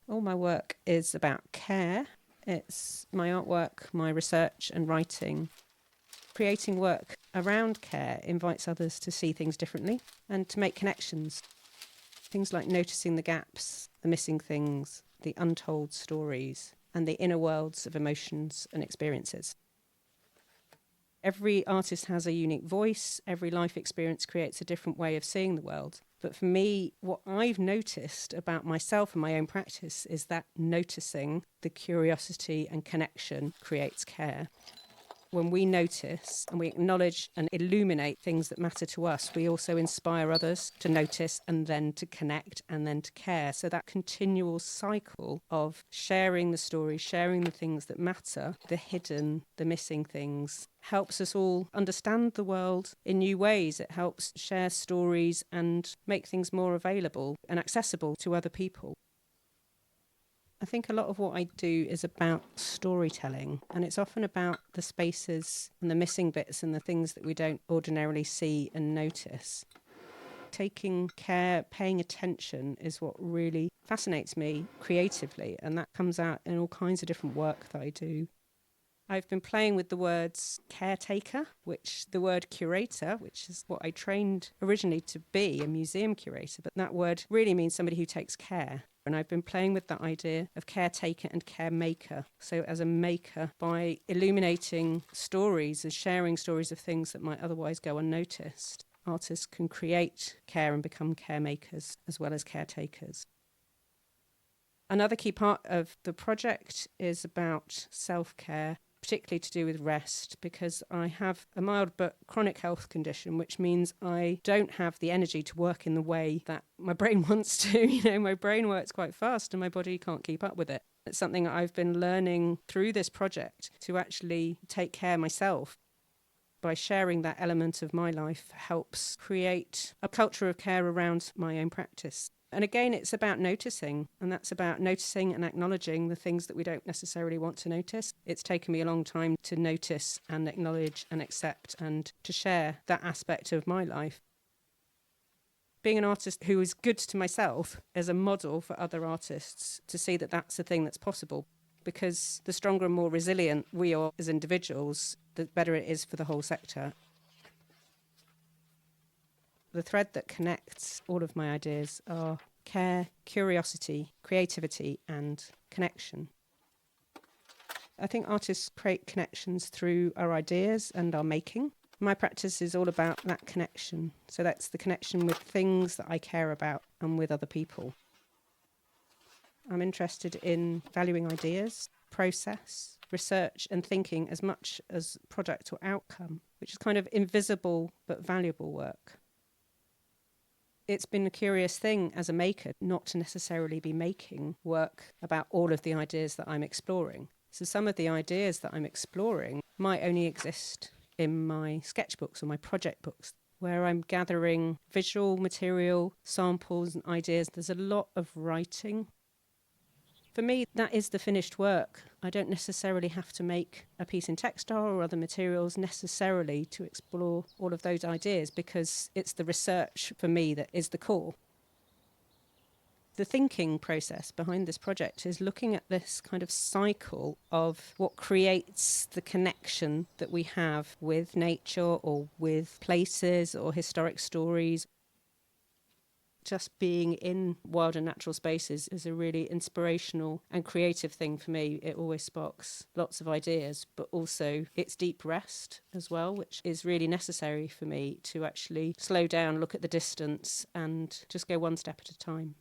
All my work is about care. It's my artwork, my research and writing. Creating work around care invites others to see things differently and to make connections. Things like noticing the gaps, the missing things, the untold stories, and the inner worlds of emotions and experiences. Every artist has a unique voice. Every life experience creates a different way of seeing the world. But for me, what I've noticed about myself and my own practice is that noticing the curiosity and connection creates care. When we notice and we acknowledge and illuminate things that matter to us, we also inspire others to notice and then to connect and then to care. So that continual cycle of sharing the stories, sharing the things that matter, the hidden, the missing things, helps us all understand the world in new ways. It helps share stories and make things more available and accessible to other people. I think a lot of what I do is about storytelling, and it's often about the spaces and the missing bits and the things that we don't ordinarily see and notice. Taking care, paying attention is what really fascinates me creatively, and that comes out in all kinds of different work that I do. I've been playing with the words caretaker, which the word curator, which is what I trained originally to be, a museum curator, but that word really means somebody who takes care. And I've been playing with that idea of caretaker and caremaker. So as a maker, by illuminating stories and sharing stories of things that might otherwise go unnoticed, artists can create care and become caremakers as well as caretakers. Another key part of the project is about self-care, particularly to do with rest, because I have a mild but chronic health condition, which means I don't have the energy to work in the way that my brain wants to. My brain works quite fast and my body can't keep up with it. It's something that I've been learning through this project to actually take care myself. By sharing that element of my life helps create a culture of care around my own practice. And again, it's about noticing, and that's about noticing and acknowledging the things that we don't necessarily want to notice. It's taken me a long time to notice and acknowledge and accept and to share that aspect of my life. Being an artist who is good to myself as a model for other artists to see that that's a thing that's possible, because the stronger and more resilient we are as individuals, the better it is for the whole sector. The thread that connects all of my ideas are care, curiosity, creativity, and connection. I think artists create connections through our ideas and our making. My practice is all about that connection. So that's the connection with things that I care about and with other people. I'm interested in valuing ideas, process, research, and thinking as much as product or outcome, which is kind of invisible but valuable work. It's been a curious thing as a maker not to necessarily be making work about all of the ideas that I'm exploring. So some of the ideas that I'm exploring might only exist in my sketchbooks or my project books, where I'm gathering visual material, samples and ideas. There's a lot of writing. For me, that is the finished work. I don't necessarily have to make a piece in textile or other materials necessarily to explore all of those ideas, because it's the research for me that is the core. The thinking process behind this project is looking at this kind of cycle of what creates the connection that we have with nature or with places or historic stories. Just being in wild and natural spaces is a really inspirational and creative thing for me. It always sparks lots of ideas, but also it's deep rest as well, which is really necessary for me to actually slow down, look at the distance and just go one step at a time.